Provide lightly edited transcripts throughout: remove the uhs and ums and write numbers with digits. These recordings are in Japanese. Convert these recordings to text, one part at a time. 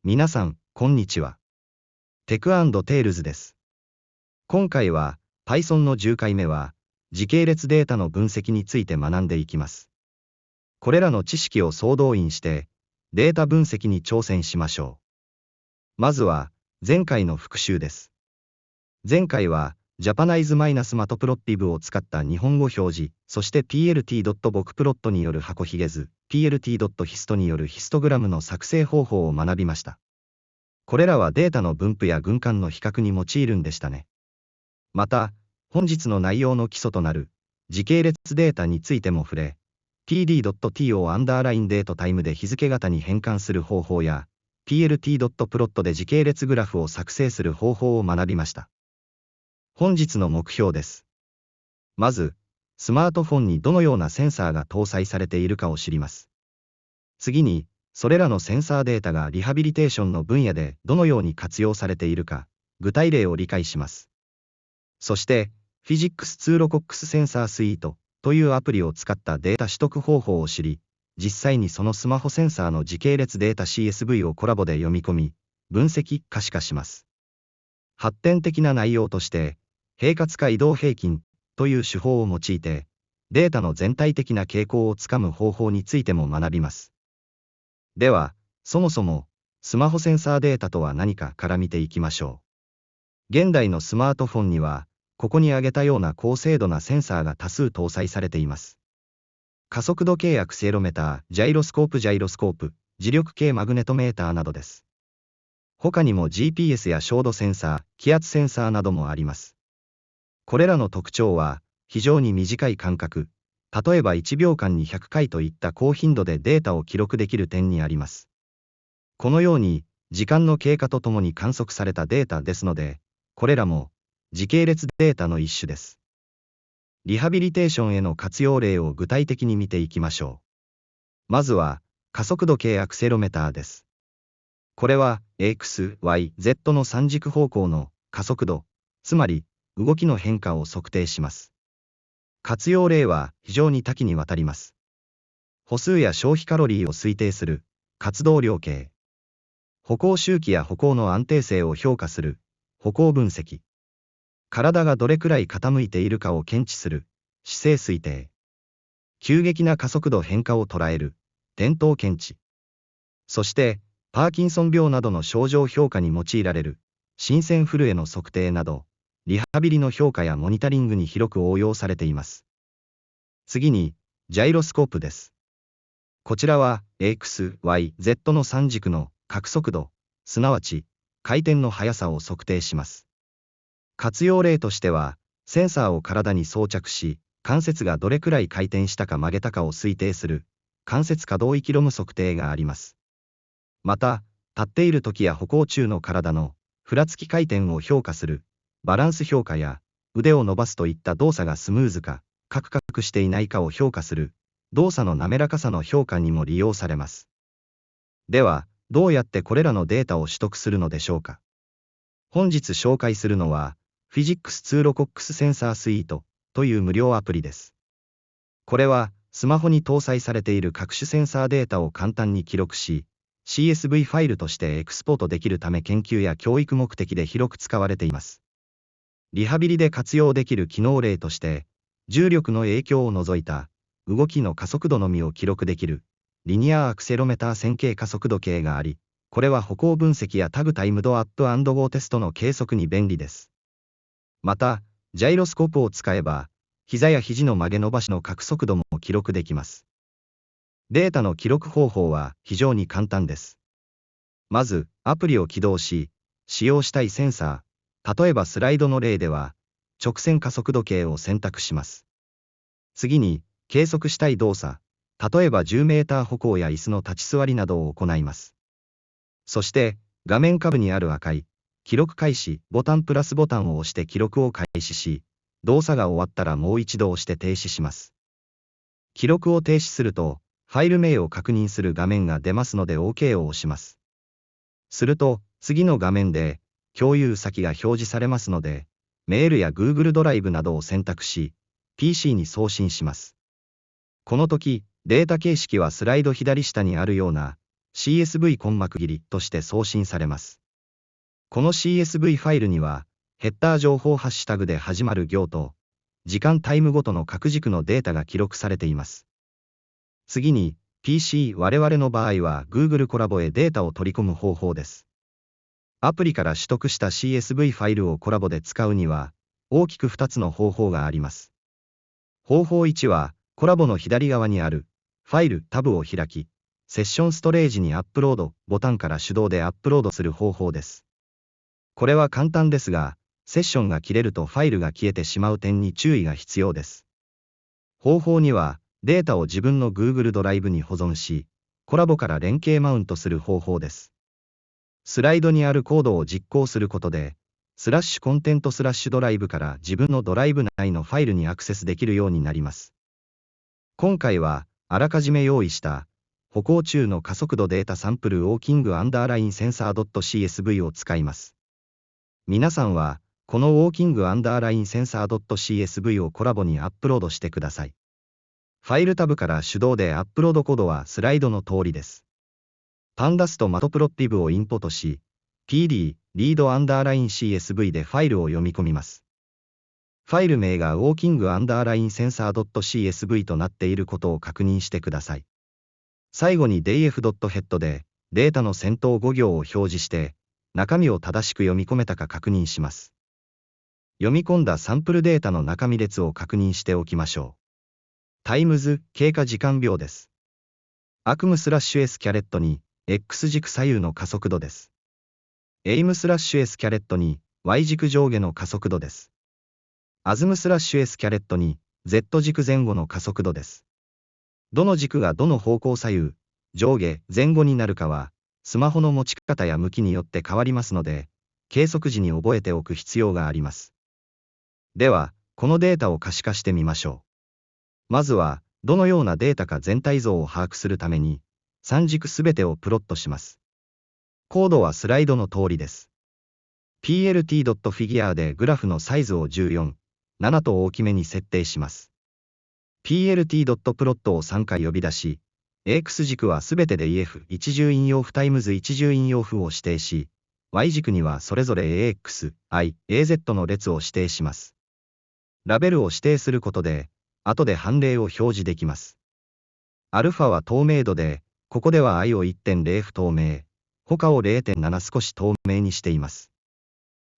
皆さん、こんにちは。テク&テールズです。今回は、Python の10回目は、時系列データの分析について学んでいきます。これらの知識を総動員して、データ分析に挑戦しましょう。まずは、前回の復習です。前回は、Japanize-Matplotlib を使った日本語表示、そして plt.vocplot による箱ひげ図、plt.hist によるヒストグラムの作成方法を学びました。これらはデータの分布や群間の比較に用いるんでしたね。また、本日の内容の基礎となる時系列データについても触れ、pd.t を_datetime で日付型に変換する方法や、plt.plot で時系列グラフを作成する方法を学びました。本日の目標です。まず、スマートフォンにどのようなセンサーが搭載されているかを知ります。次に、それらのセンサーデータがリハビリテーションの分野でどのように活用されているか、具体例を理解します。そして、Physics ツーロコックスセンサースイートというアプリを使ったデータ取得方法を知り、実際にそのスマホセンサーの時系列データ CSV をコラボで読み込み、分析可視化します。発展的な内容として、平滑化移動平均という手法を用いて、データの全体的な傾向をつかむ方法についても学びます。では、そもそも、スマホセンサーデータとは何かから見ていきましょう。現代のスマートフォンには、ここに挙げたような高精度なセンサーが多数搭載されています。加速度計アクセロメター、ジャイロスコープ、磁力計マグネトメーターなどです。他にも GPS や照度センサー、気圧センサーなどもあります。これらの特徴は、非常に短い間隔、例えば1秒間に100回といった高頻度でデータを記録できる点にあります。このように、時間の経過とともに観測されたデータですので、これらも、時系列データの一種です。リハビリテーションへの活用例を具体的に見ていきましょう。まずは、加速度計アクセロメターです。これは、x、y、z の3軸方向の加速度、つまり、動きの変化を測定します。活用例は非常に多岐にわたります。歩数や消費カロリーを推定する活動量計。歩行周期や歩行の安定性を評価する歩行分析。体がどれくらい傾いているかを検知する姿勢推定。急激な加速度変化を捉える転倒検知。そして、パーキンソン病などの症状評価に用いられる心線震えの測定など、リハビリの評価やモニタリングに広く応用されています。次に、ジャイロスコープです。こちらは、x、y、z の3軸の角速度、すなわち、回転の速さを測定します。活用例としては、センサーを体に装着し、関節がどれくらい回転したか曲げたかを推定する、関節可動域ロム測定があります。また、立っている時や歩行中の体の、ふらつき回転を評価する、バランス評価や、腕を伸ばすといった動作がスムーズか、カクカクしていないかを評価する、動作の滑らかさの評価にも利用されます。では、どうやってこれらのデータを取得するのでしょうか。本日紹介するのは、Physics ツーロコックスセンサースイートという無料アプリです。これは、スマホに搭載されている各種センサーデータを簡単に記録し、CSV ファイルとしてエクスポートできるため研究や教育目的で広く使われています。リハビリで活用できる機能例として、重力の影響を除いた動きの加速度のみを記録できるリニアアクセロメター線形加速度計があり、これは歩行分析やタグタイムドアット&ゴーテストの計測に便利です。また、ジャイロスコープを使えば、膝や肘の曲げ伸ばしの角速度も記録できます。データの記録方法は非常に簡単です。まず、アプリを起動し、使用したいセンサー、例えばスライドの例では、直線加速度計を選択します。次に、計測したい動作、例えば10メーター歩行や椅子の立ち座りなどを行います。そして、画面下部にある赤い、記録開始ボタンプラスボタンを押して記録を開始し、動作が終わったらもう一度押して停止します。記録を停止すると、ファイル名を確認する画面が出ますので OK を押します。すると、次の画面で、共有先が表示されますので、メールや Google ドライブなどを選択し、PC に送信します。この時、データ形式はスライド左下にあるような、CSV 根膜切りとして送信されます。この CSV ファイルには、ヘッダー情報ハッシュタグで始まる行と、時間タイムごとの各軸のデータが記録されています。次に、PC 我々の場合は Google コラボへデータを取り込む方法です。アプリから取得した CSV ファイルをコラボで使うには、大きく2つの方法があります。方法1は、コラボの左側にある、ファイルタブを開き、セッションストレージにアップロードボタンから手動でアップロードする方法です。これは簡単ですが、セッションが切れるとファイルが消えてしまう点に注意が必要です。方法2は、データを自分の Google ドライブに保存し、コラボから連携マウントする方法です。スライドにあるコードを実行することで、スラッシュコンテントスラッシュドライブから自分のドライブ内のファイルにアクセスできるようになります。今回は、あらかじめ用意した、歩行中の加速度データサンプルウォーキングアンダーラインセンサー .csv を使います。皆さんは、このウォーキングアンダーラインセンサー .csv をコラボにアップロードしてください。ファイルタブから手動でアップロードコードはスライドの通りです。Pandas と Matplotlib をインポートし、pd、read アンダーライン csv でファイルを読み込みます。ファイル名がウォーキングアンダーラインセンサー .csv となっていることを確認してください。最後に df.head でデータの先頭5行を表示して、中身を正しく読み込めたか確認します。読み込んだサンプルデータの中身列を確認しておきましょう。タイムズ、経過時間秒です。acm/s キャレットに、X 軸左右の加速度です。aim/s キャレットに、Y 軸上下の加速度です。asm/s キャレットに、Z 軸前後の加速度です。どの軸がどの方向左右、上下、前後になるかは、スマホの持ち方や向きによって変わりますので、計測時に覚えておく必要があります。では、このデータを可視化してみましょう。まずは、どのようなデータか全体像を把握するために、3軸すべてをプロットします。コードはスライドの通りです。plt.figure でグラフのサイズを14、7と大きめに設定します。plt.plot を3回呼び出し、x 軸はすべてで ef 一重引用符 times 一重引用符を指定し、y 軸にはそれぞれ ax、i、az の列を指定します。ラベルを指定することで、後で判例を表示できます。アルファは透明度で、ここでは i を 1.0 不透明、他を 0.7 少し透明にしています。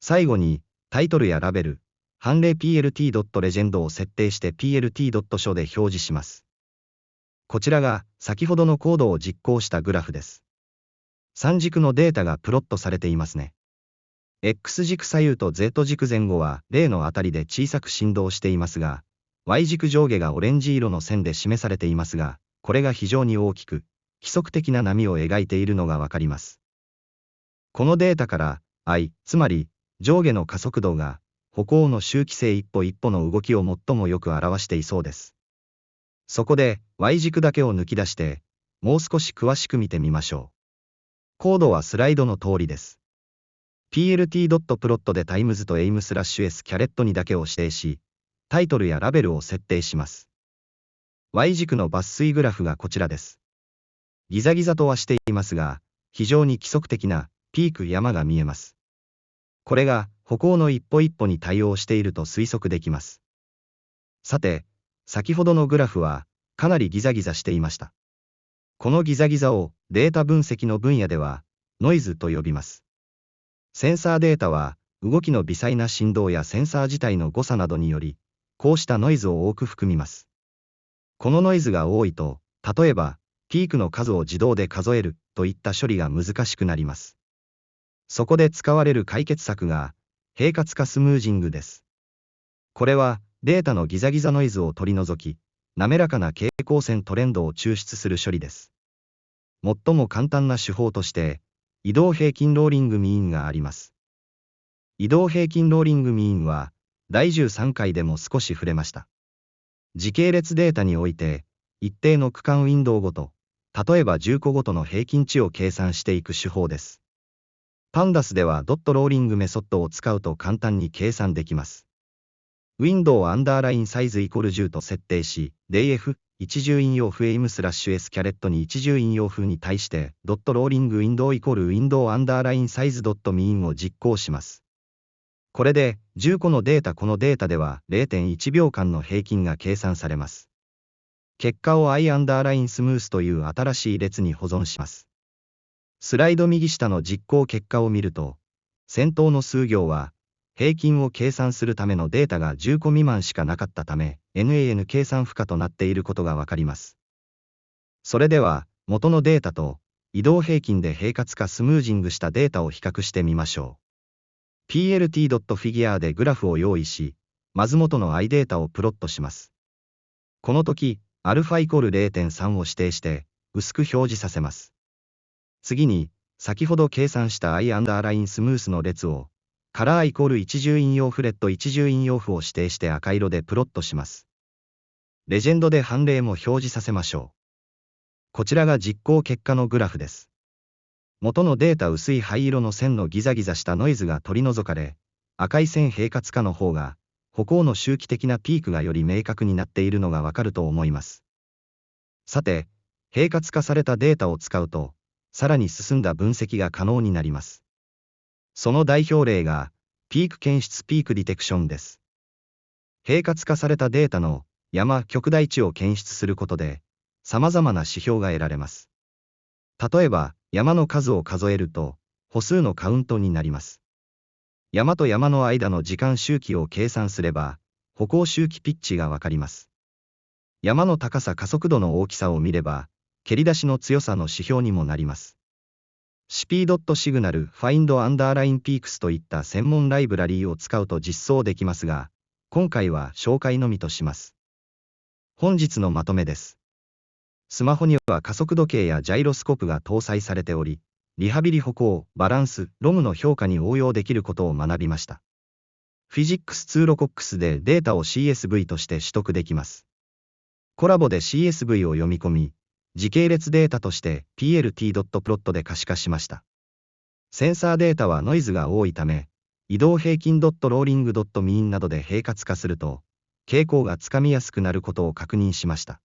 最後に、タイトルやラベル、判例 plt.legend を設定して plt.show で表示します。こちらが、先ほどのコードを実行したグラフです。3軸のデータがプロットされていますね。X 軸左右と Z 軸前後は0のあたりで小さく振動していますが、Y 軸上下がオレンジ色の線で示されていますが、これが非常に大きく、規則的な波を描いているのがわかります。このデータから、I、つまり、上下の加速度が、歩行の周期性一歩一歩の動きを最もよく表していそうです。そこで、Y 軸だけを抜き出して、もう少し詳しく見てみましょう。コードはスライドの通りです。plt.plot で times と aim/s キャレットにだけを指定し、タイトルやラベルを設定します。Y 軸の抜粋グラフがこちらです。ギザギザとはしていますが、非常に規則的なピーク山が見えます。これが歩行の一歩一歩に対応していると推測できます。さて、先ほどのグラフはかなりギザギザしていました。このギザギザをデータ分析の分野ではノイズと呼びます。センサーデータは動きの微細な振動やセンサー自体の誤差などにより、こうしたノイズを多く含みます。このノイズが多いと、例えば、ピークの数を自動で数えるといった処理が難しくなります。そこで使われる解決策が、平滑化スムージングです。これは、データのギザギザノイズを取り除き、滑らかな平行線トレンドを抽出する処理です。最も簡単な手法として、移動平均ローリングミーンがあります。移動平均ローリングミーンは、第13回でも少し触れました。時系列データにおいて、一定の区間ウィンドウごと、例えば10個ごとの平均値を計算していく手法です。Pandas ではドットローリングメソッドを使うと簡単に計算できます。ウィンドウアンダーラインサイズイコール10と設定し、df、一重引用符 aim/s キャレットに一重引用符に対して、ドットローリングウィンドウイコールウィンドウアンダーラインサイズドットミーンを実行します。これで、10個のデータこのデータでは 0.1 秒間の平均が計算されます。結果を i アンダーラインスムースという新しい列に保存します。スライド右下の実行結果を見ると、先頭の数行は、平均を計算するためのデータが10個未満しかなかったため、NaN 計算不可となっていることがわかります。それでは、元のデータと、移動平均で平滑かスムージングしたデータを比較してみましょう。plt.figure でグラフを用意し、まず元の i データをプロットします。この時、α イコール 0.3 を指定して、薄く表示させます。次に、先ほど計算した i アンダーラインスムースの列を、カラーイコール一重引用符レッド一重引用符を指定して赤色でプロットします。レジェンドで判例も表示させましょう。こちらが実行結果のグラフです。元のデータ薄い灰色の線のギザギザしたノイズが取り除かれ、赤い線平滑化の方が、歩行の周期的なピークがより明確になっているのがわかると思います。さて、平滑化されたデータを使うと、さらに進んだ分析が可能になります。その代表例が、ピーク検出ピークディテクションです。平滑化されたデータの山極大値を検出することで、様々な指標が得られます。例えば、山の数を数えると、歩数のカウントになります。山と山の間の時間周期を計算すれば、歩行周期ピッチがわかります。山の高さ加速度の大きさを見れば、蹴り出しの強さの指標にもなります。sp.signal find underline peaks といった専門ライブラリーを使うと実装できますが、今回は紹介のみとします。本日のまとめです。スマホには加速度計やジャイロスコープが搭載されており、リハビリ歩行、バランス、ロムの評価に応用できることを学びました。Physics 2 Locox でデータを CSV として取得できます。コラボで CSV を読み込み、時系列データとして plt.plot で可視化しました。センサーデータはノイズが多いため、移動平均ローリングミーンなどで平滑化すると、傾向がつかみやすくなることを確認しました。